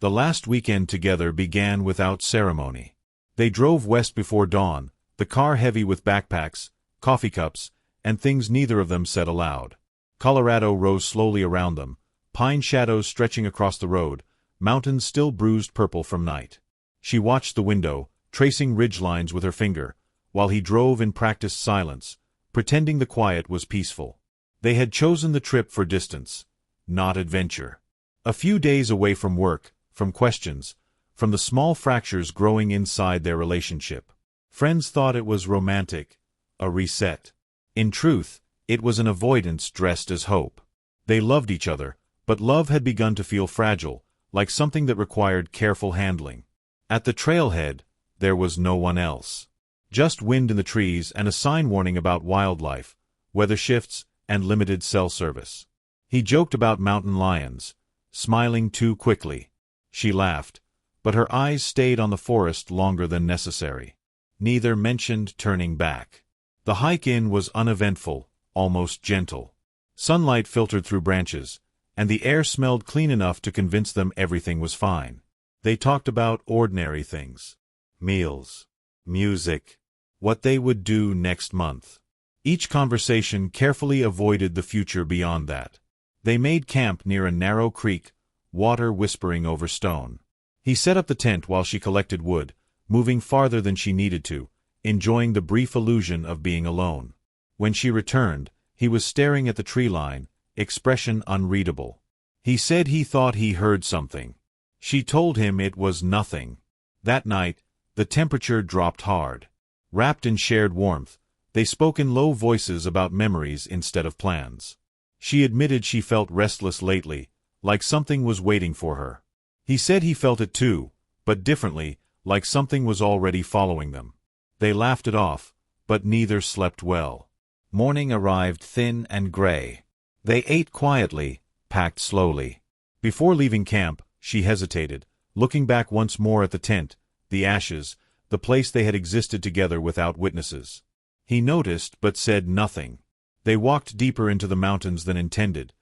The last weekend together began without ceremony. They drove west before dawn, the car heavy with backpacks, coffee cups, and things neither of them said aloud. Colorado rose slowly around them, pine shadows stretching across the road, mountains still bruised purple from night. She watched the window, tracing ridgelines with her finger, while he drove in practiced silence, pretending the quiet was peaceful. They had chosen the trip for distance, not adventure. A few days away from work, from questions, from the small fractures growing inside their relationship. Friends thought it was romantic, a reset. In truth, it was an avoidance dressed as hope. They loved each other, but love had begun to feel fragile, like something that required careful handling. At the trailhead, there was no one else. Just wind in the trees and a sign warning about wildlife, weather shifts, and limited cell service. He joked about mountain lions, smiling too quickly. She laughed, but her eyes stayed on the forest longer than necessary. Neither mentioned turning back. The hike in was uneventful, almost gentle. Sunlight filtered through branches, and the air smelled clean enough to convince them everything was fine. They talked about ordinary things. Meals, music, what they would do next month. Each conversation carefully avoided the future beyond that. They made camp near a narrow creek, water whispering over stone. He set up the tent while she collected wood, moving farther than she needed to, enjoying the brief illusion of being alone. When she returned, he was staring at the tree line, expression unreadable. He said he thought he heard something. She told him it was nothing. That night, the temperature dropped hard. Wrapped in shared warmth, they spoke in low voices about memories instead of plans. She admitted she felt restless lately, like something was waiting for her. He said he felt it too, but differently, like something was already following them. They laughed it off, but neither slept well. Morning arrived thin and gray. They ate quietly, packed slowly. Before leaving camp, she hesitated, looking back once more at the tent, the ashes, the place they had existed together without witnesses. He noticed but said nothing. They walked deeper into the mountains than intended,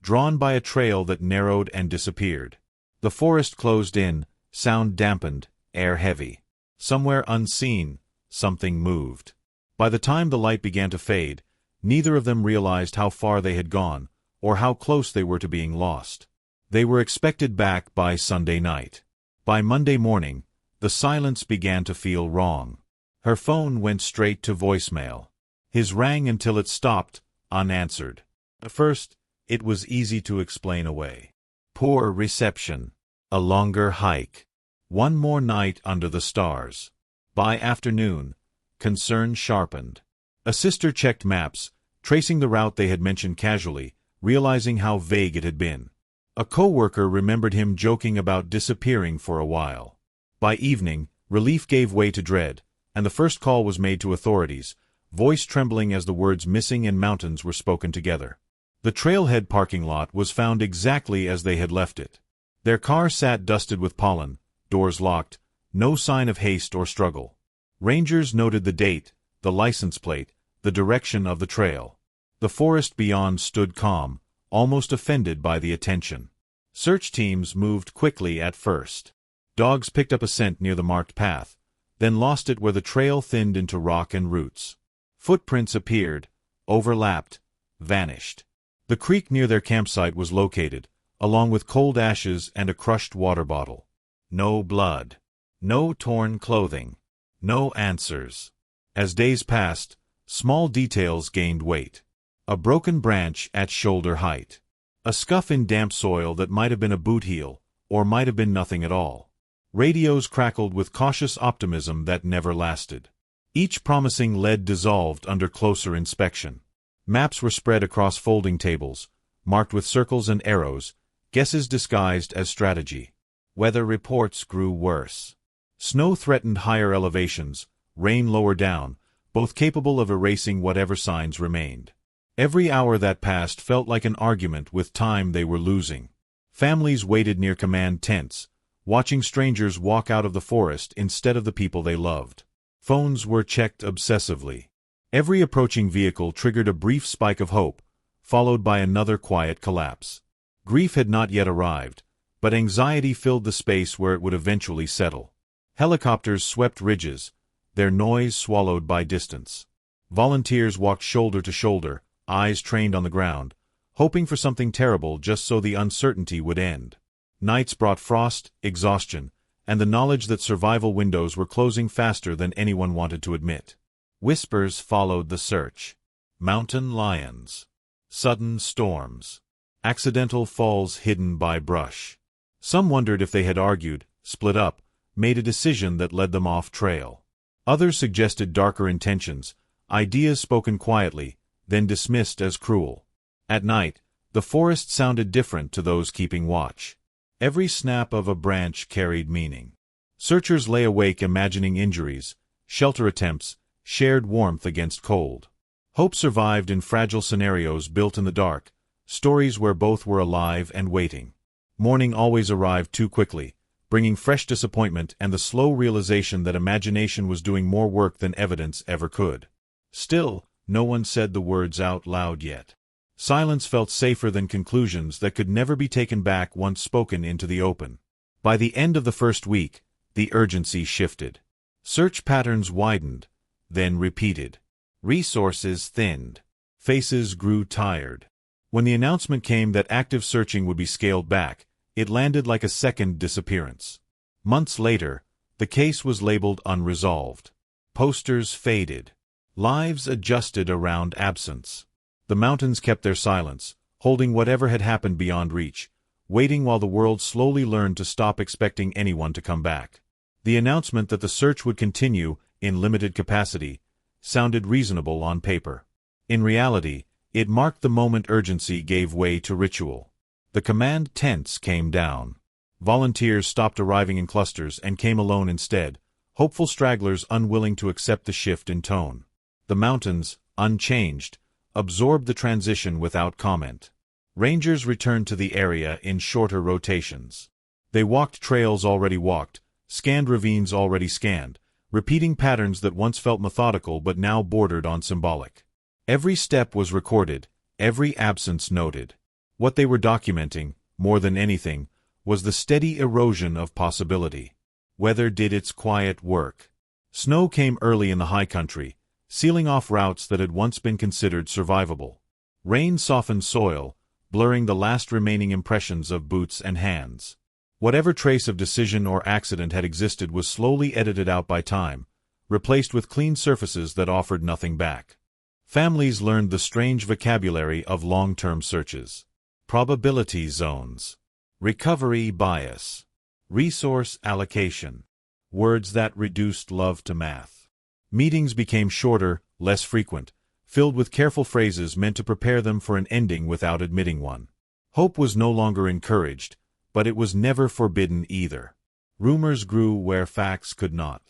drawn by a trail that narrowed and disappeared. The forest closed in, sound dampened, air heavy. Somewhere unseen, something moved. By the time the light began to fade, neither of them realized how far they had gone, or how close they were to being lost. They were expected back by Sunday night. By Monday morning, the silence began to feel wrong. Her phone went straight to voicemail. His rang until it stopped, unanswered. At first, it was easy to explain away. Poor reception. A longer hike. One more night under the stars. By afternoon, concern sharpened. A sister checked maps, tracing the route they had mentioned casually, realizing how vague it had been. A co-worker remembered him joking about disappearing for a while. By evening, relief gave way to dread, and the first call was made to authorities, voice trembling as the words missing and mountains were spoken together. The trailhead parking lot was found exactly as they had left it. Their car sat dusted with pollen, doors locked, no sign of haste or struggle. Rangers noted the date, the license plate, the direction of the trail. The forest beyond stood calm, almost offended by the attention. Search teams moved quickly at first. Dogs picked up a scent near the marked path, then lost it where the trail thinned into rock and roots. Footprints appeared, overlapped, vanished. The creek near their campsite was located, along with cold ashes and a crushed water bottle. No blood. No torn clothing. No answers. As days passed, small details gained weight. A broken branch at shoulder height. A scuff in damp soil that might have been a boot heel, or might have been nothing at all. Radios crackled with cautious optimism that never lasted. Each promising lead dissolved under closer inspection. Maps were spread across folding tables, marked with circles and arrows, guesses disguised as strategy. Weather reports grew worse. Snow threatened higher elevations, rain lower down, both capable of erasing whatever signs remained. Every hour that passed felt like an argument with time they were losing. Families waited near command tents, watching strangers walk out of the forest instead of the people they loved. Phones were checked obsessively. Every approaching vehicle triggered a brief spike of hope, followed by another quiet collapse. Grief had not yet arrived, but anxiety filled the space where it would eventually settle. Helicopters swept ridges, their noise swallowed by distance. Volunteers walked shoulder to shoulder, eyes trained on the ground, hoping for something terrible just so the uncertainty would end. Nights brought frost, exhaustion, and the knowledge that survival windows were closing faster than anyone wanted to admit. Whispers followed the search. Mountain lions. Sudden storms. Accidental falls hidden by brush. Some wondered if they had argued, split up, made a decision that led them off trail. Others suggested darker intentions, ideas spoken quietly, then dismissed as cruel. At night, the forest sounded different to those keeping watch. Every snap of a branch carried meaning. Searchers lay awake imagining injuries, shelter attempts, shared warmth against cold. Hope survived in fragile scenarios built in the dark, stories where both were alive and waiting. Morning always arrived too quickly, bringing fresh disappointment and the slow realization that imagination was doing more work than evidence ever could. Still, no one said the words out loud yet. Silence felt safer than conclusions that could never be taken back once spoken into the open. By the end of the first week, the urgency shifted. Search patterns widened, then repeated. Resources thinned. Faces grew tired. When the announcement came that active searching would be scaled back, it landed like a second disappearance. Months later, the case was labeled unresolved. Posters faded. Lives adjusted around absence. The mountains kept their silence, holding whatever had happened beyond reach, waiting while the world slowly learned to stop expecting anyone to come back. The announcement that the search would continue, in limited capacity, sounded reasonable on paper. In reality, it marked the moment urgency gave way to ritual. The command tents came down. Volunteers stopped arriving in clusters and came alone instead, hopeful stragglers unwilling to accept the shift in tone. The mountains, unchanged, absorbed the transition without comment. Rangers returned to the area in shorter rotations. They walked trails already walked, scanned ravines already scanned, repeating patterns that once felt methodical but now bordered on symbolic. Every step was recorded, every absence noted. What they were documenting, more than anything, was the steady erosion of possibility. Weather did its quiet work. Snow came early in the high country, sealing off routes that had once been considered survivable. Rain softened soil, blurring the last remaining impressions of boots and hands. Whatever trace of decision or accident had existed was slowly edited out by time, replaced with clean surfaces that offered nothing back. Families learned the strange vocabulary of long-term searches. Probability zones. Recovery bias. Resource allocation. Words that reduced love to math. Meetings became shorter, less frequent, filled with careful phrases meant to prepare them for an ending without admitting one. Hope was no longer encouraged, but it was never forbidden either. Rumors grew where facts could not.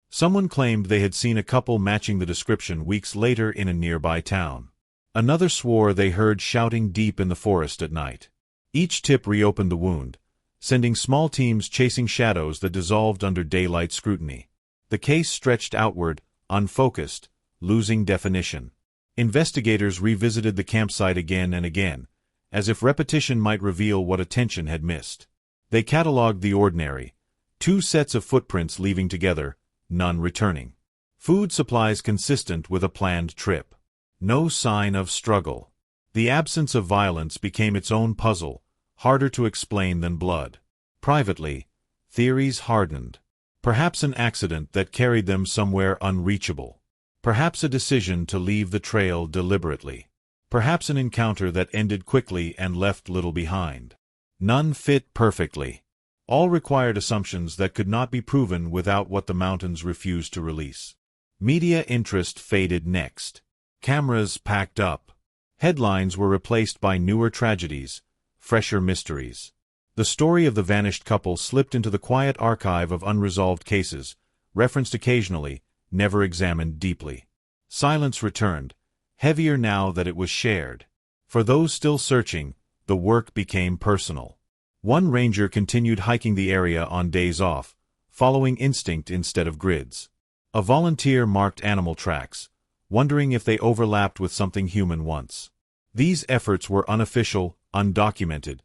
Someone claimed they had seen a couple matching the description weeks later in a nearby town. Another swore they heard shouting deep in the forest at night. Each tip reopened the wound, sending small teams chasing shadows that dissolved under daylight scrutiny. The case stretched outward, unfocused, losing definition. Investigators revisited the campsite again and again, as if repetition might reveal what attention had missed. They catalogued the ordinary, 2 sets of footprints leaving together, none returning. Food supplies consistent with a planned trip. No sign of struggle. The absence of violence became its own puzzle, harder to explain than blood. Privately, theories hardened. Perhaps an accident that carried them somewhere unreachable. Perhaps a decision to leave the trail deliberately. Perhaps an encounter that ended quickly and left little behind. None fit perfectly. All required assumptions that could not be proven without what the mountains refused to release. Media interest faded next. Cameras packed up. Headlines were replaced by newer tragedies, fresher mysteries. The story of the vanished couple slipped into the quiet archive of unresolved cases, referenced occasionally, never examined deeply. Silence returned, heavier now that it was shared. For those still searching, the work became personal. One ranger continued hiking the area on days off, following instinct instead of grids. A volunteer marked animal tracks, wondering if they overlapped with something human once. These efforts were unofficial, undocumented,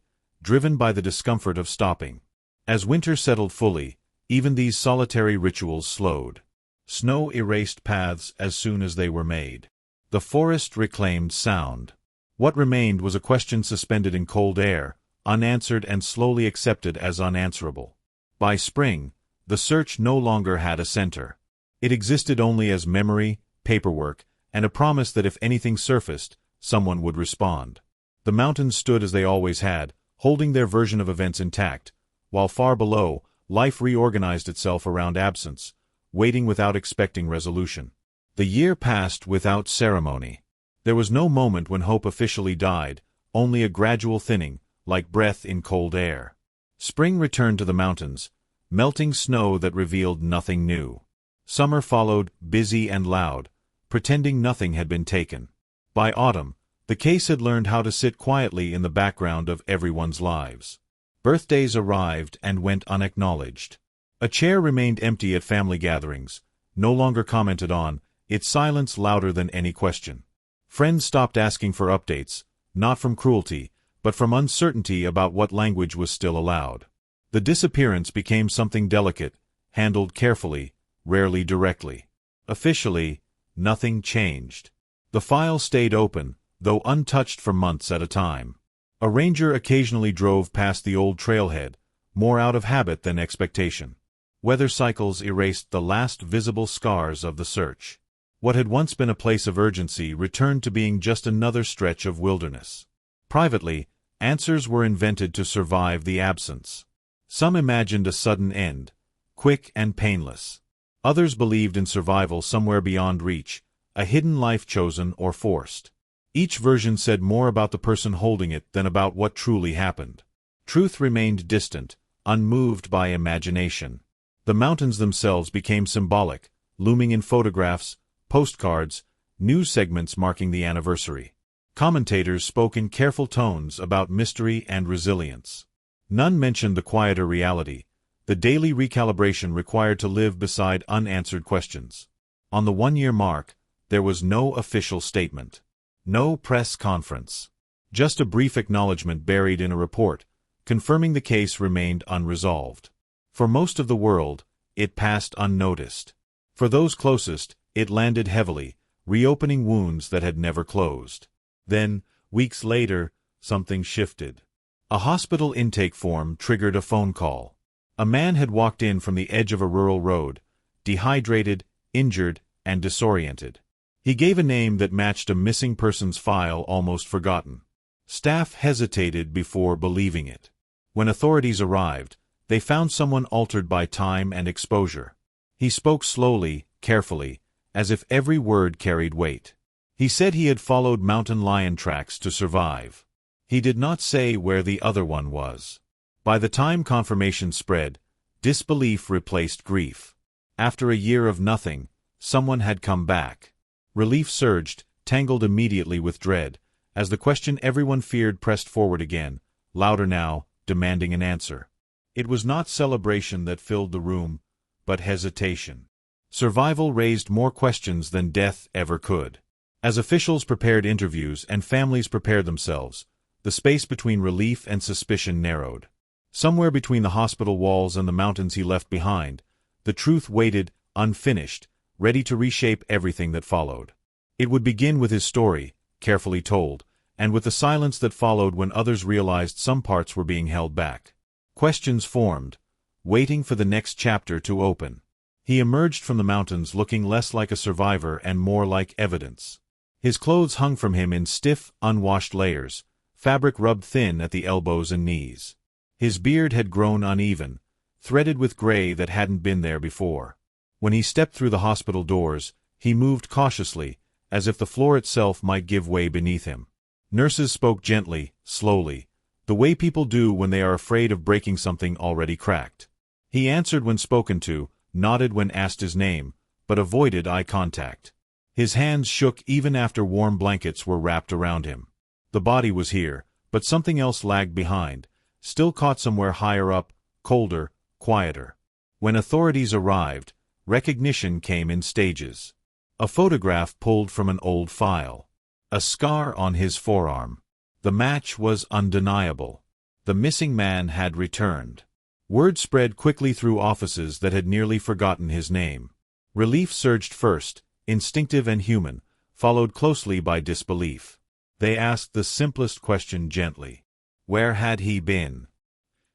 driven by the discomfort of stopping. As winter settled fully, even these solitary rituals slowed. Snow erased paths as soon as they were made. The forest reclaimed sound. What remained was a question suspended in cold air, unanswered and slowly accepted as unanswerable. By spring, the search no longer had a center. It existed only as memory, paperwork, and a promise that if anything surfaced, someone would respond. The mountains stood as they always had, holding their version of events intact, while far below, life reorganized itself around absence, waiting without expecting resolution. The year passed without ceremony. There was no moment when hope officially died, only a gradual thinning, like breath in cold air. Spring returned to the mountains, melting snow that revealed nothing new. Summer followed, busy and loud, pretending nothing had been taken. By autumn, the case had learned how to sit quietly in the background of everyone's lives. Birthdays arrived and went unacknowledged. A chair remained empty at family gatherings, no longer commented on, its silence louder than any question. Friends stopped asking for updates, not from cruelty, but from uncertainty about what language was still allowed. The disappearance became something delicate, handled carefully, rarely directly. Officially, nothing changed. The file stayed open, though untouched for months at a time. A ranger occasionally drove past the old trailhead, more out of habit than expectation. Weather cycles erased the last visible scars of the search. What had once been a place of urgency returned to being just another stretch of wilderness. Privately, answers were invented to survive the absence. Some imagined a sudden end, quick and painless. Others believed in survival somewhere beyond reach, a hidden life chosen or forced. Each version said more about the person holding it than about what truly happened. Truth remained distant, unmoved by imagination. The mountains themselves became symbolic, looming in photographs, postcards, news segments marking the anniversary. Commentators spoke in careful tones about mystery and resilience. None mentioned the quieter reality, the daily recalibration required to live beside unanswered questions. On the one-year mark, there was no official statement. No press conference. Just a brief acknowledgement buried in a report, confirming the case remained unresolved. For most of the world, it passed unnoticed. For those closest, it landed heavily, reopening wounds that had never closed. Then, weeks later, something shifted. A hospital intake form triggered a phone call. A man had walked in from the edge of a rural road, dehydrated, injured, and disoriented. He gave a name that matched a missing persons file almost forgotten. Staff hesitated before believing it. When authorities arrived, they found someone altered by time and exposure. He spoke slowly, carefully, as if every word carried weight. He said he had followed mountain lion tracks to survive. He did not say where the other one was. By the time confirmation spread, disbelief replaced grief. After a year of nothing, someone had come back. Relief surged, tangled immediately with dread, as the question everyone feared pressed forward again, louder now, demanding an answer. It was not celebration that filled the room, but hesitation. Survival raised more questions than death ever could. As officials prepared interviews and families prepared themselves, the space between relief and suspicion narrowed. Somewhere between the hospital walls and the mountains he left behind, the truth waited, unfinished, ready to reshape everything that followed. It would begin with his story, carefully told, and with the silence that followed when others realized some parts were being held back. Questions formed, waiting for the next chapter to open. He emerged from the mountains looking less like a survivor and more like evidence. His clothes hung from him in stiff, unwashed layers, fabric rubbed thin at the elbows and knees. His beard had grown uneven, threaded with gray that hadn't been there before. When he stepped through the hospital doors, he moved cautiously, as if the floor itself might give way beneath him. Nurses spoke gently, slowly, the way people do when they are afraid of breaking something already cracked. He answered when spoken to, nodded when asked his name, but avoided eye contact. His hands shook even after warm blankets were wrapped around him. The body was here, but something else lagged behind, still caught somewhere higher up, colder, quieter. When authorities arrived, recognition came in stages. A photograph pulled from an old file. A scar on his forearm. The match was undeniable. The missing man had returned. Word spread quickly through offices that had nearly forgotten his name. Relief surged first, instinctive and human, followed closely by disbelief. They asked the simplest question gently. Where had he been?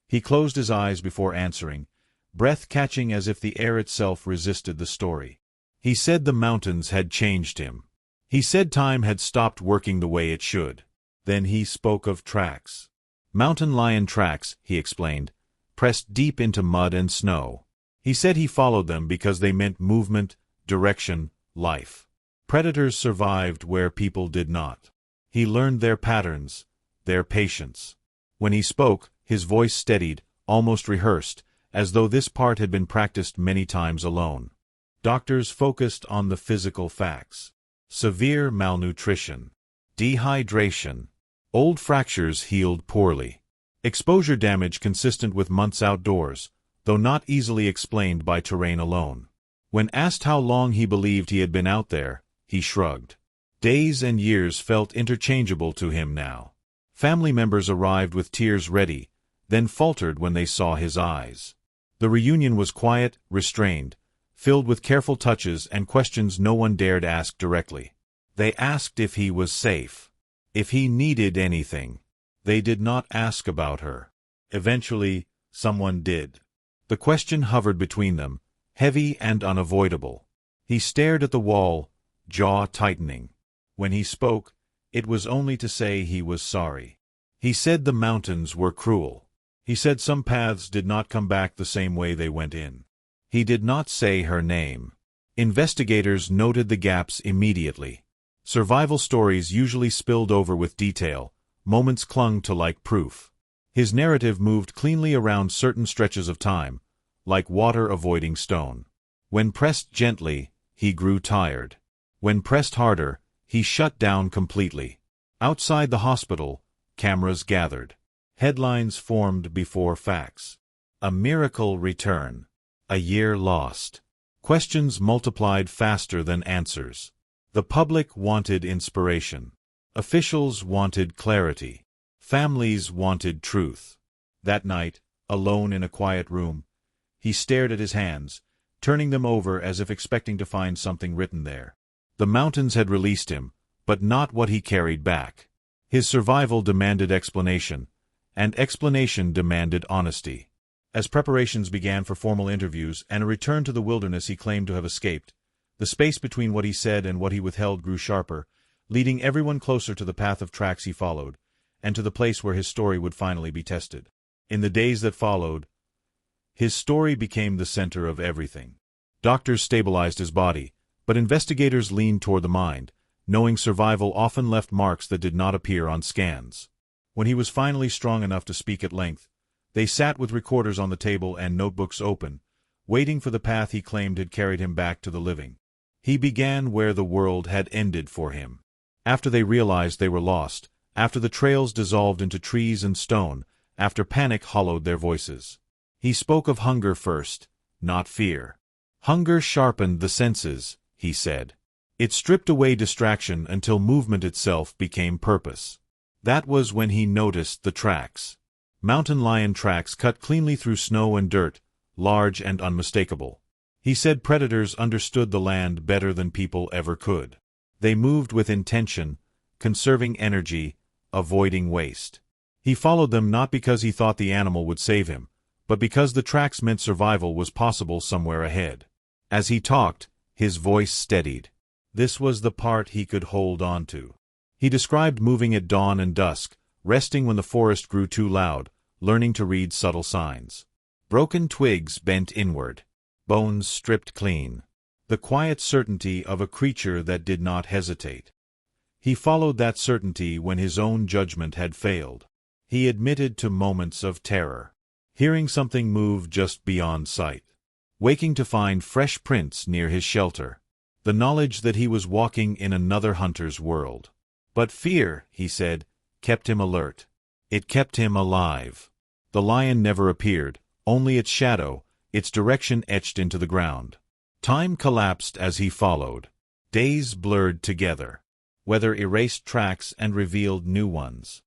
He closed his eyes before answering, breath catching as if the air itself resisted the story. He said the mountains had changed him. He said time had stopped working the way it should. Then he spoke of tracks. Mountain lion tracks, he explained, pressed deep into mud and snow. He said he followed them because they meant movement, direction, life. Predators survived where people did not. He learned their patterns, their patience. When he spoke, his voice steadied, almost rehearsed, as though this part had been practiced many times alone. Doctors focused on the physical facts. Severe malnutrition. Dehydration. Old fractures healed poorly. Exposure damage consistent with months outdoors, though not easily explained by terrain alone. When asked how long he believed he had been out there, he shrugged. Days and years felt interchangeable to him now. Family members arrived with tears ready, then faltered when they saw his eyes. The reunion was quiet, restrained, filled with careful touches and questions no one dared ask directly. They asked if he was safe, if he needed anything. They did not ask about her. Eventually, someone did. The question hovered between them, heavy and unavoidable. He stared at the wall, jaw tightening. When he spoke, it was only to say he was sorry. He said the mountains were cruel. He said some paths did not come back the same way they went in. He did not say her name. Investigators noted the gaps immediately. Survival stories usually spilled over with detail. Moments clung to like proof. His narrative moved cleanly around certain stretches of time, like water avoiding stone. When pressed gently, he grew tired. When pressed harder, he shut down completely. Outside the hospital, cameras gathered. Headlines formed before facts. A miracle return. A year lost. Questions multiplied faster than answers. The public wanted inspiration. Officials wanted clarity. Families wanted truth. That night, alone in a quiet room, he stared at his hands, turning them over as if expecting to find something written there. The mountains had released him, but not what he carried back. His survival demanded explanation, and explanation demanded honesty. As preparations began for formal interviews and a return to the wilderness he claimed to have escaped, the space between what he said and what he withheld grew sharper, leading everyone closer to the path of tracks he followed, and to the place where his story would finally be tested. In the days that followed, his story became the center of everything. Doctors stabilized his body, but investigators leaned toward the mind, knowing survival often left marks that did not appear on scans. When he was finally strong enough to speak at length, they sat with recorders on the table and notebooks open, waiting for the path he claimed had carried him back to the living. He began where the world had ended for him. After they realized they were lost, after the trails dissolved into trees and stone, after panic hollowed their voices. He spoke of hunger first, not fear. Hunger sharpened the senses, he said. It stripped away distraction until movement itself became purpose. That was when he noticed the tracks. Mountain lion tracks cut cleanly through snow and dirt, large and unmistakable. He said predators understood the land better than people ever could. They moved with intention, conserving energy, avoiding waste. He followed them not because he thought the animal would save him, but because the tracks meant survival was possible somewhere ahead. As he talked, his voice steadied. This was the part he could hold on to. He described moving at dawn and dusk, resting when the forest grew too loud, learning to read subtle signs. Broken twigs bent inward, bones stripped clean. The quiet certainty of a creature that did not hesitate. He followed that certainty when his own judgment had failed. He admitted to moments of terror. Hearing something move just beyond sight. Waking to find fresh prints near his shelter. The knowledge that he was walking in another hunter's world. But fear, he said, kept him alert. It kept him alive. The lion never appeared, only its shadow, its direction etched into the ground. Time collapsed as he followed. Days blurred together. Weather erased tracks and revealed new ones.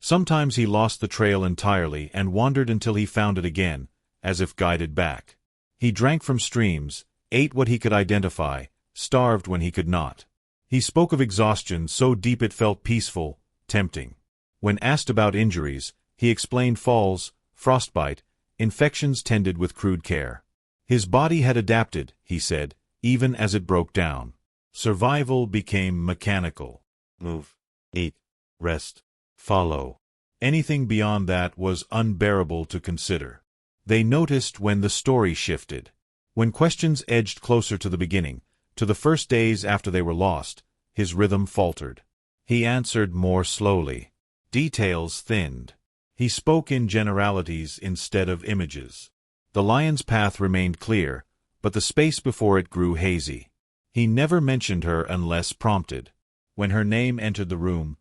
Sometimes he lost the trail entirely and wandered until he found it again, as if guided back. He drank from streams, ate what he could identify, starved when he could not. He spoke of exhaustion so deep it felt peaceful, tempting. When asked about injuries, he explained falls, frostbite, infections tended with crude care. His body had adapted, he said, even as it broke down. Survival became mechanical. Move, eat, rest, follow. Anything beyond that was unbearable to consider. They noticed when the story shifted. When questions edged closer to the beginning, to the first days after they were lost, his rhythm faltered. He answered more slowly. Details thinned. He spoke in generalities instead of images. The lion's path remained clear, but the space before it grew hazy. He never mentioned her unless prompted. When her name entered the room,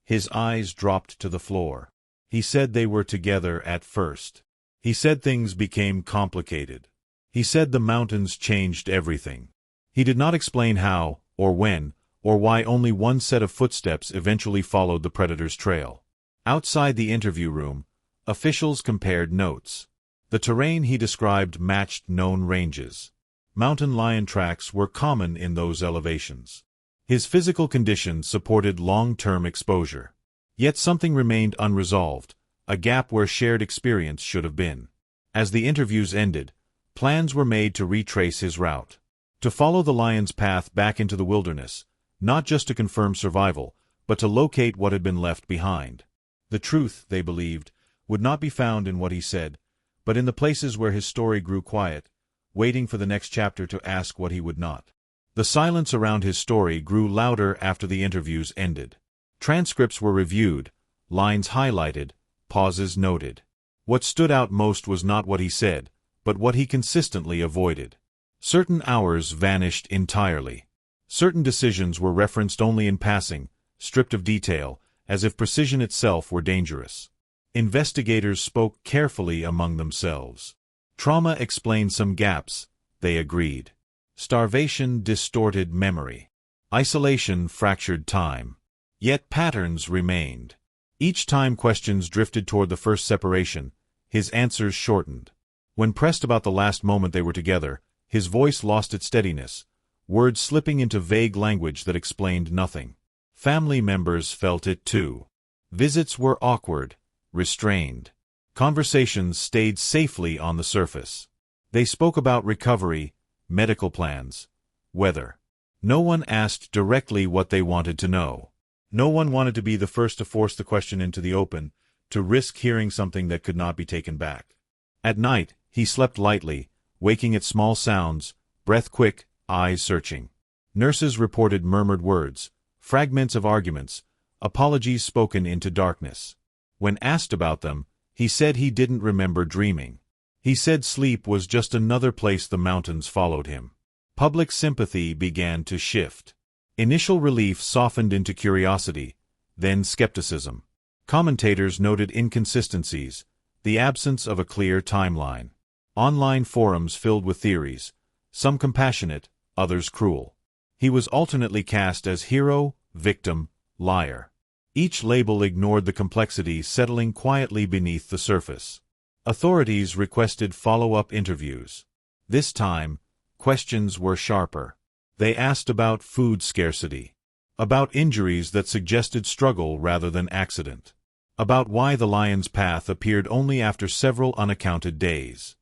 his eyes dropped to the floor. He said they were together at first. He said things became complicated. He said the mountains changed everything. He did not explain how, or when, or why only one set of footsteps eventually followed the predator's trail. Outside the interview room, officials compared notes. The terrain he described matched known ranges. Mountain lion tracks were common in those elevations. His physical condition supported long-term exposure. Yet something remained unresolved, a gap where shared experience should have been. As the interviews ended, plans were made to retrace his route. To follow the lion's path back into the wilderness, not just to confirm survival, but to locate what had been left behind. The truth, they believed, would not be found in what he said, but in the places where his story grew quiet, waiting for the next chapter to ask what he would not. The silence around his story grew louder after the interviews ended. Transcripts were reviewed, lines highlighted, pauses noted. What stood out most was not what he said, but what he consistently avoided. Certain hours vanished entirely. Certain decisions were referenced only in passing, stripped of detail, as if precision itself were dangerous. Investigators spoke carefully among themselves. Trauma explained some gaps, they agreed. Starvation distorted memory. Isolation fractured time. Yet patterns remained. Each time questions drifted toward the first separation, his answers shortened. When pressed about the last moment they were together, his voice lost its steadiness, words slipping into vague language that explained nothing. Family members felt it too. Visits were awkward, restrained. Conversations stayed safely on the surface. They spoke about recovery, medical plans, weather. No one asked directly what they wanted to know. No one wanted to be the first to force the question into the open, to risk hearing something that could not be taken back. At night, he slept lightly, waking at small sounds, breath quick, eyes searching. Nurses reported murmured words, fragments of arguments, apologies spoken into darkness. When asked about them, he said he didn't remember dreaming. He said sleep was just another place the mountains followed him. Public sympathy began to shift. Initial relief softened into curiosity, then skepticism. Commentators noted inconsistencies, the absence of a clear timeline. Online forums filled with theories, some compassionate, others cruel. He was alternately cast as hero, victim, liar. Each label ignored the complexity settling quietly beneath the surface. Authorities requested follow-up interviews. This time, questions were sharper. They asked about food scarcity, about injuries that suggested struggle rather than accident, about why the lion's path appeared only after several unaccounted days.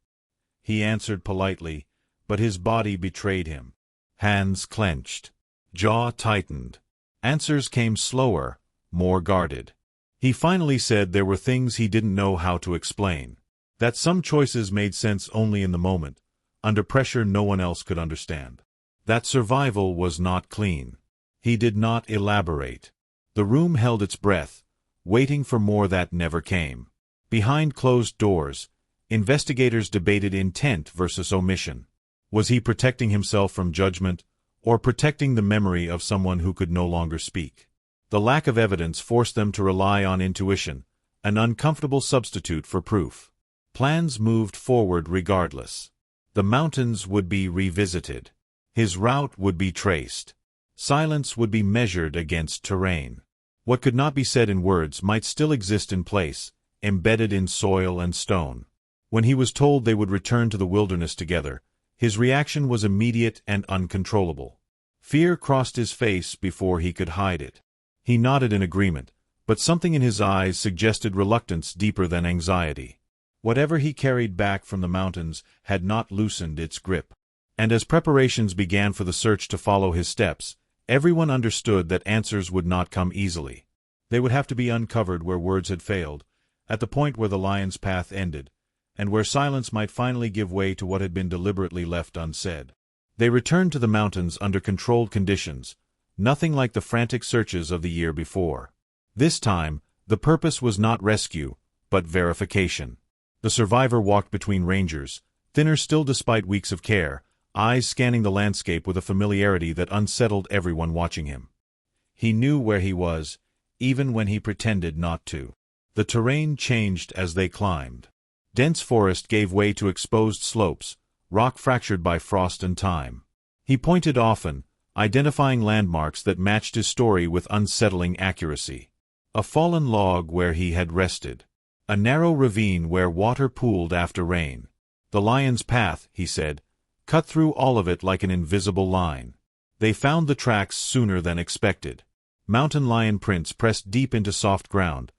He answered politely, but his body betrayed him. Hands clenched. Jaw tightened. Answers came slower, more guarded. He finally said there were things he didn't know how to explain. That some choices made sense only in the moment, under pressure no one else could understand. That survival was not clean. He did not elaborate. The room held its breath, waiting for more that never came. Behind closed doors, investigators debated intent versus omission. Was he protecting himself from judgment, or protecting the memory of someone who could no longer speak? The lack of evidence forced them to rely on intuition, an uncomfortable substitute for proof. Plans moved forward regardless. The mountains would be revisited. His route would be traced. Silence would be measured against terrain. What could not be said in words might still exist in place, embedded in soil and stone. When he was told they would return to the wilderness together, his reaction was immediate and uncontrollable. Fear crossed his face before he could hide it. He nodded in agreement, but something in his eyes suggested reluctance deeper than anxiety. Whatever he carried back from the mountains had not loosened its grip. And as preparations began for the search to follow his steps, everyone understood that answers would not come easily. They would have to be uncovered where words had failed, at the point where the lion's path ended, and where silence might finally give way to what had been deliberately left unsaid. They returned to the mountains under controlled conditions, nothing like the frantic searches of the year before. This time, the purpose was not rescue, but verification. The survivor walked between rangers, thinner still despite weeks of care, eyes scanning the landscape with a familiarity that unsettled everyone watching him. He knew where he was, even when he pretended not to. The terrain changed as they climbed. Dense forest gave way to exposed slopes, rock fractured by frost and time. He pointed often, identifying landmarks that matched his story with unsettling accuracy. A fallen log where he had rested. A narrow ravine where water pooled after rain. The lion's path, he said, cut through all of it like an invisible line. They found the tracks sooner than expected. Mountain lion prints pressed deep into soft ground,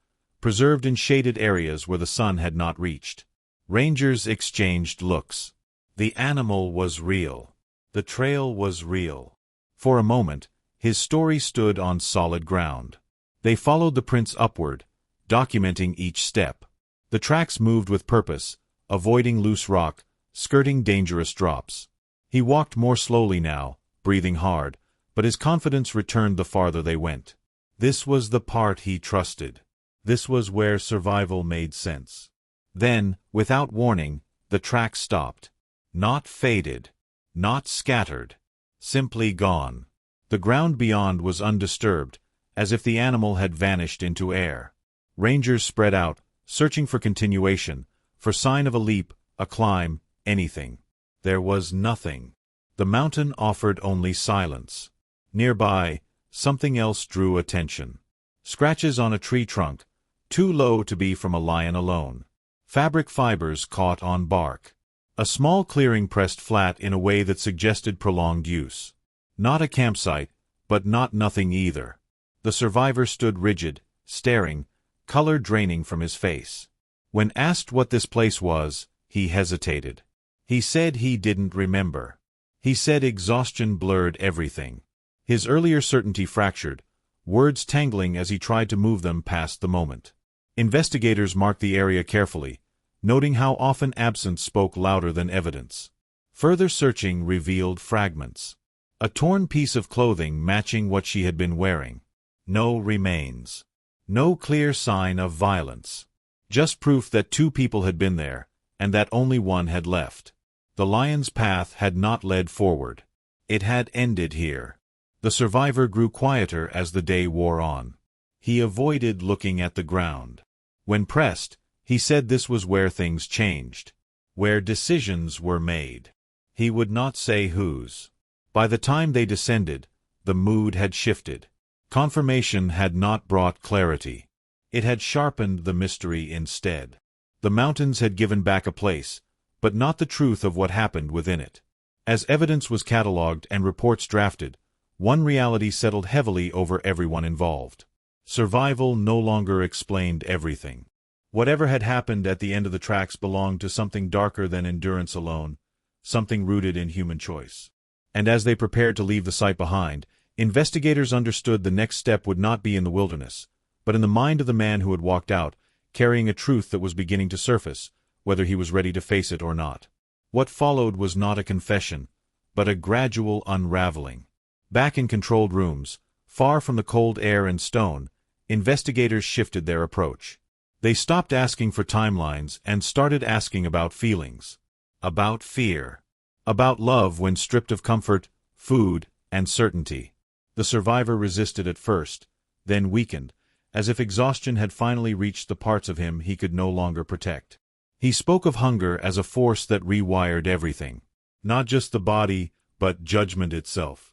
preserved in shaded areas where the sun had not reached. Rangers exchanged looks. The animal was real. The trail was real. For a moment, his story stood on solid ground. They followed the prints upward, documenting each step. The tracks moved with purpose, avoiding loose rock, skirting dangerous drops. He walked more slowly now, breathing hard, but his confidence returned the farther they went. This was the part he trusted. This was where survival made sense. Then, without warning, the track stopped. Not faded. Not scattered. Simply gone. The ground beyond was undisturbed, as if the animal had vanished into air. Rangers spread out, searching for continuation, for sign of a leap, a climb, anything. There was nothing. The mountain offered only silence. Nearby, something else drew attention. Scratches on a tree trunk, too low to be from a lion alone. Fabric fibers caught on bark. A small clearing pressed flat in a way that suggested prolonged use. Not a campsite, but not nothing either. The survivor stood rigid, staring, color draining from his face. When asked what this place was, he hesitated. He said he didn't remember. He said exhaustion blurred everything. His earlier certainty fractured, words tangling as he tried to move them past the moment. Investigators marked the area carefully, noting how often absence spoke louder than evidence. Further searching revealed fragments. A torn piece of clothing matching what she had been wearing. No remains. No clear sign of violence. Just proof that two people had been there, and that only one had left. The lion's path had not led forward. It had ended here. The survivor grew quieter as the day wore on. He avoided looking at the ground. When pressed, he said this was where things changed. Where decisions were made. He would not say whose. By the time they descended, the mood had shifted. Confirmation had not brought clarity. It had sharpened the mystery instead. The mountains had given back a place, but not the truth of what happened within it. As evidence was catalogued and reports drafted, one reality settled heavily over everyone involved. Survival no longer explained everything. Whatever had happened at the end of the tracks belonged to something darker than endurance alone, something rooted in human choice. And as they prepared to leave the site behind, investigators understood the next step would not be in the wilderness, but in the mind of the man who had walked out, carrying a truth that was beginning to surface, whether he was ready to face it or not. What followed was not a confession, but a gradual unraveling. Back in controlled rooms, far from the cold air and stone, investigators shifted their approach. They stopped asking for timelines and started asking about feelings. About fear. About love when stripped of comfort, food, and certainty. The survivor resisted at first, then weakened, as if exhaustion had finally reached the parts of him he could no longer protect. He spoke of hunger as a force that rewired everything. Not just the body, but judgment itself.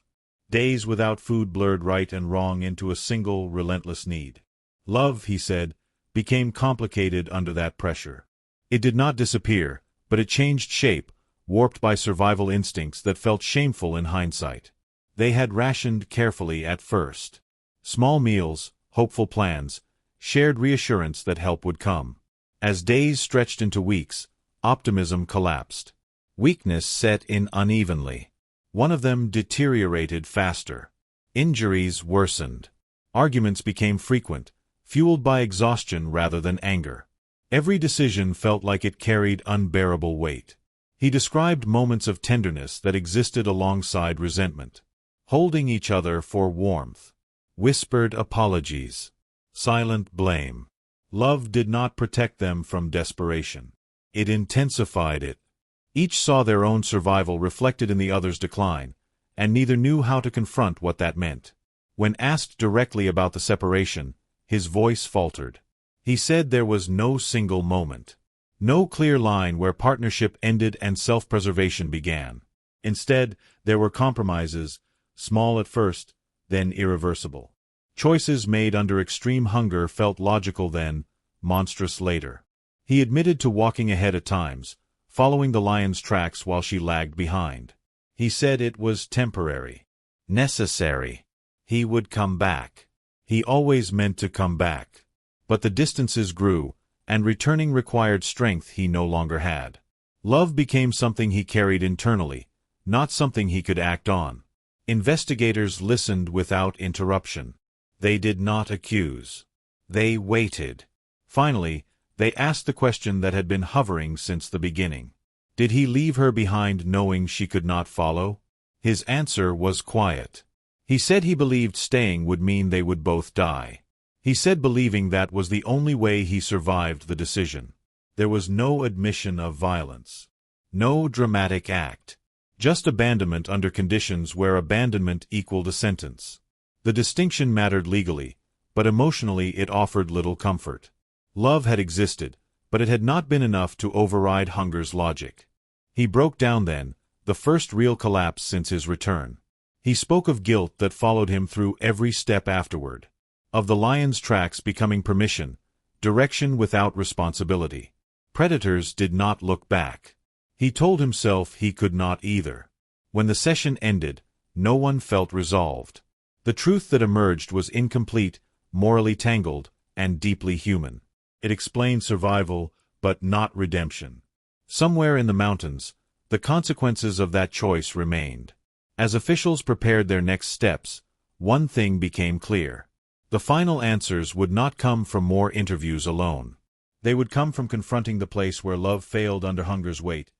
Days without food blurred right and wrong into a single, relentless need. Love, he said, became complicated under that pressure. It did not disappear, but it changed shape, warped by survival instincts that felt shameful in hindsight. They had rationed carefully at first. Small meals, hopeful plans, shared reassurance that help would come. As days stretched into weeks, optimism collapsed. Weakness set in unevenly. One of them deteriorated faster. Injuries worsened. Arguments became frequent, fueled by exhaustion rather than anger. Every decision felt like it carried unbearable weight. He described moments of tenderness that existed alongside resentment. Holding each other for warmth. Whispered apologies. Silent blame. Love did not protect them from desperation. It intensified it. Each saw their own survival reflected in the other's decline, and neither knew how to confront what that meant. When asked directly about the separation, his voice faltered. He said there was no single moment. No clear line where partnership ended and self-preservation began. Instead, there were compromises, small at first, then irreversible. Choices made under extreme hunger felt logical then, monstrous later. He admitted to walking ahead at times, following the lion's tracks while she lagged behind. He said it was temporary. Necessary. He would come back. He always meant to come back. But the distances grew, and returning required strength he no longer had. Love became something he carried internally, not something he could act on. Investigators listened without interruption. They did not accuse. They waited. Finally, they asked the question that had been hovering since the beginning. Did he leave her behind knowing she could not follow? His answer was quiet. He said he believed staying would mean they would both die. He said believing that was the only way he survived the decision. There was no admission of violence. No dramatic act. Just abandonment under conditions where abandonment equaled a sentence. The distinction mattered legally, but emotionally it offered little comfort. Love had existed, but it had not been enough to override hunger's logic. He broke down then, the first real collapse since his return. He spoke of guilt that followed him through every step afterward. Of the lion's tracks becoming permission, direction without responsibility. Predators did not look back. He told himself he could not either. When the session ended, no one felt resolved. The truth that emerged was incomplete, morally tangled, and deeply human. It explained survival, but not redemption. Somewhere in the mountains, the consequences of that choice remained. As officials prepared their next steps, one thing became clear. The final answers would not come from more interviews alone. They would come from confronting the place where love failed under hunger's weight,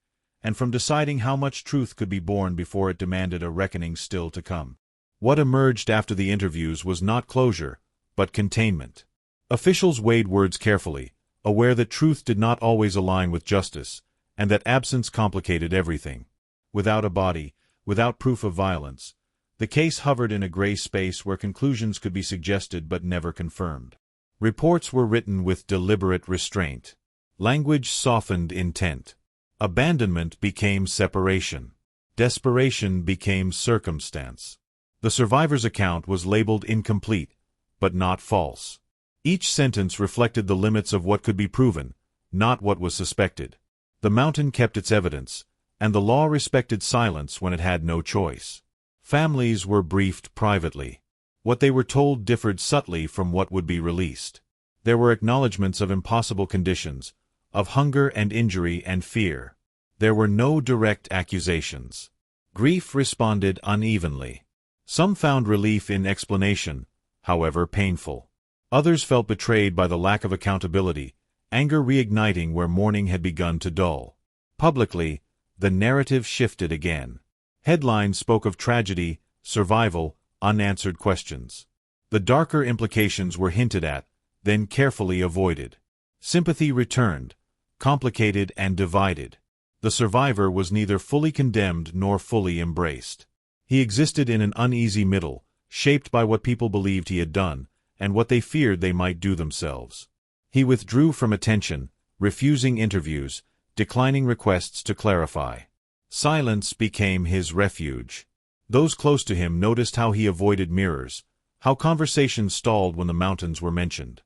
and from deciding how much truth could be borne before it demanded a reckoning still to come. What emerged after the interviews was not closure, but containment. Officials weighed words carefully, aware that truth did not always align with justice, and that absence complicated everything. Without a body, without proof of violence, the case hovered in a gray space where conclusions could be suggested but never confirmed. Reports were written with deliberate restraint. Language softened intent. Abandonment became separation. Desperation became circumstance. The survivor's account was labeled incomplete, but not false. Each sentence reflected the limits of what could be proven, not what was suspected. The mountain kept its evidence, and the law respected silence when it had no choice. Families were briefed privately. What they were told differed subtly from what would be released. There were acknowledgments of impossible conditions, of hunger and injury and fear. There were no direct accusations. Grief responded unevenly. Some found relief in explanation, however painful. Others felt betrayed by the lack of accountability, anger reigniting where mourning had begun to dull. Publicly, the narrative shifted again. Headlines spoke of tragedy, survival, unanswered questions. The darker implications were hinted at, then carefully avoided. Sympathy returned, complicated and divided. The survivor was neither fully condemned nor fully embraced. He existed in an uneasy middle, shaped by what people believed he had done, and what they feared they might do themselves. He withdrew from attention, refusing interviews, declining requests to clarify. Silence became his refuge. Those close to him noticed how he avoided mirrors, how conversations stalled when the mountains were mentioned.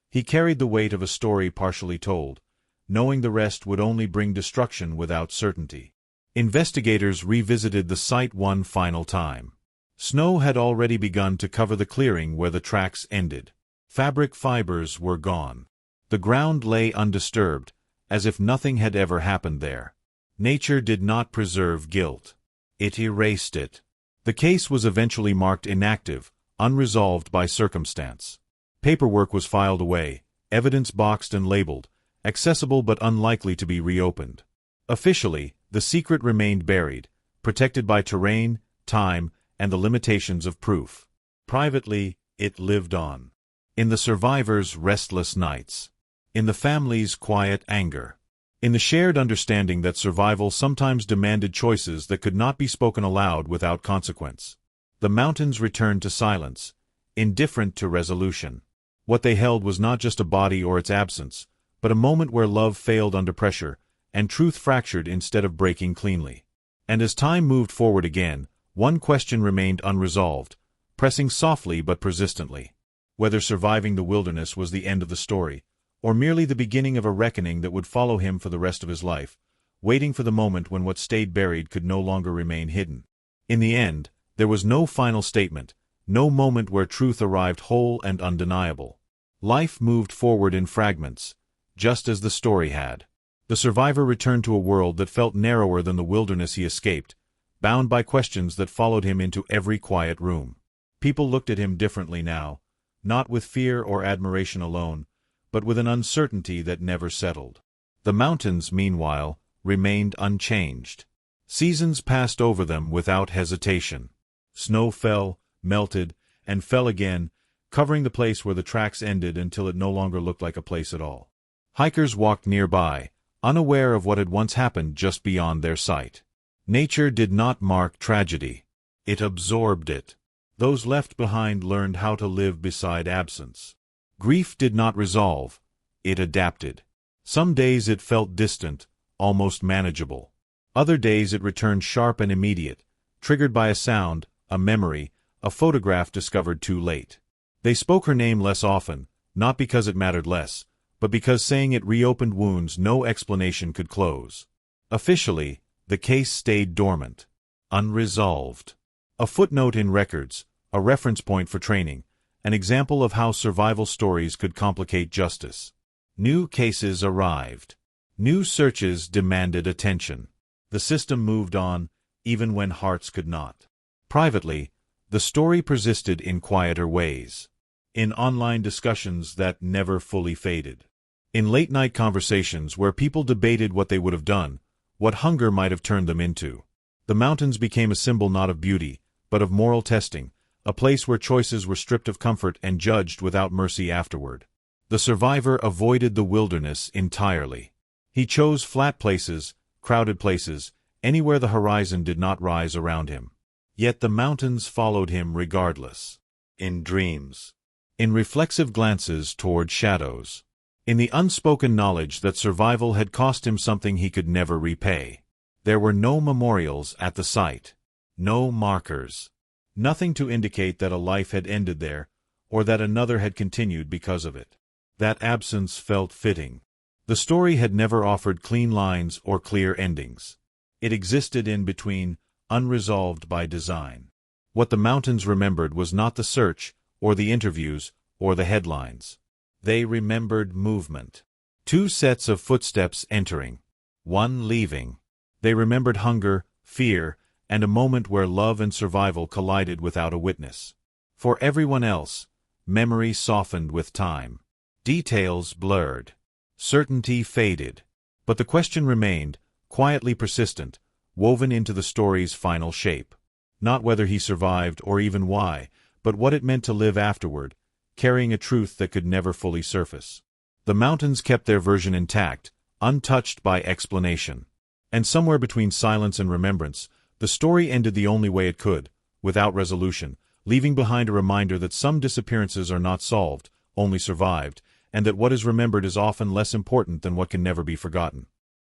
He carried the weight of a story partially told, knowing the rest would only bring destruction without certainty. Investigators revisited the site one final time. Snow had already begun to cover the clearing where the tracks ended. Fabric fibers were gone. The ground lay undisturbed, as if nothing had ever happened there. Nature did not preserve guilt. It erased it. The case was eventually marked inactive, unresolved by circumstance. Paperwork was filed away, evidence boxed and labeled, accessible but unlikely to be reopened. Officially, the secret remained buried, protected by terrain, time, and the limitations of proof. Privately, it lived on. In the survivors' restless nights. In the family's quiet anger. In the shared understanding that survival sometimes demanded choices that could not be spoken aloud without consequence. The mountains returned to silence, indifferent to resolution. What they held was not just a body or its absence, but a moment where love failed under pressure, and truth fractured instead of breaking cleanly. And as time moved forward again, one question remained unresolved, pressing softly but persistently. Whether surviving the wilderness was the end of the story, or merely the beginning of a reckoning that would follow him for the rest of his life, waiting for the moment when what stayed buried could no longer remain hidden. In the end, there was no final statement, no moment where truth arrived whole and undeniable. Life moved forward in fragments, just as the story had. The survivor returned to a world that felt narrower than the wilderness he escaped, bound by questions that followed him into every quiet room. People looked at him differently now, not with fear or admiration alone, but with an uncertainty that never settled. The mountains, meanwhile, remained unchanged. Seasons passed over them without hesitation. Snow fell, melted, and fell again, covering the place where the tracks ended until it no longer looked like a place at all. Hikers walked nearby, unaware of what had once happened just beyond their sight. Nature did not mark tragedy. It absorbed it. Those left behind learned how to live beside absence. Grief did not resolve. It adapted. Some days it felt distant, almost manageable. Other days it returned sharp and immediate, triggered by a sound, a memory, a photograph discovered too late. They spoke her name less often, not because it mattered less, but because saying it reopened wounds no explanation could close. Officially, the case stayed dormant, unresolved. A footnote in records, a reference point for training, an example of how survival stories could complicate justice. New cases arrived. New searches demanded attention. The system moved on, even when hearts could not. Privately, the story persisted in quieter ways. In online discussions that never fully faded. In late-night conversations where people debated what they would have done, what hunger might have turned them into. The mountains became a symbol not of beauty, but of moral testing, a place where choices were stripped of comfort and judged without mercy afterward. The survivor avoided the wilderness entirely. He chose flat places, crowded places, anywhere the horizon did not rise around him. Yet the mountains followed him regardless. In dreams. In reflexive glances toward shadows. In the unspoken knowledge that survival had cost him something he could never repay. There were no memorials at the site. No markers. Nothing to indicate that a life had ended there, or that another had continued because of it. That absence felt fitting. The story had never offered clean lines or clear endings. It existed in between, unresolved by design. What the mountains remembered was not the search, or the interviews, or the headlines. They remembered movement. Two sets of footsteps entering. One leaving. They remembered hunger, fear, and a moment where love and survival collided without a witness. For everyone else, memory softened with time. Details blurred. Certainty faded. But the question remained, quietly persistent, woven into the story's final shape. Not whether he survived or even why, but what it meant to live afterward, carrying a truth that could never fully surface. The mountains kept their version intact, untouched by explanation. And somewhere between silence and remembrance, the story ended the only way it could, without resolution, leaving behind a reminder that some disappearances are not solved, only survived, and that what is remembered is often less important than what can never be forgotten.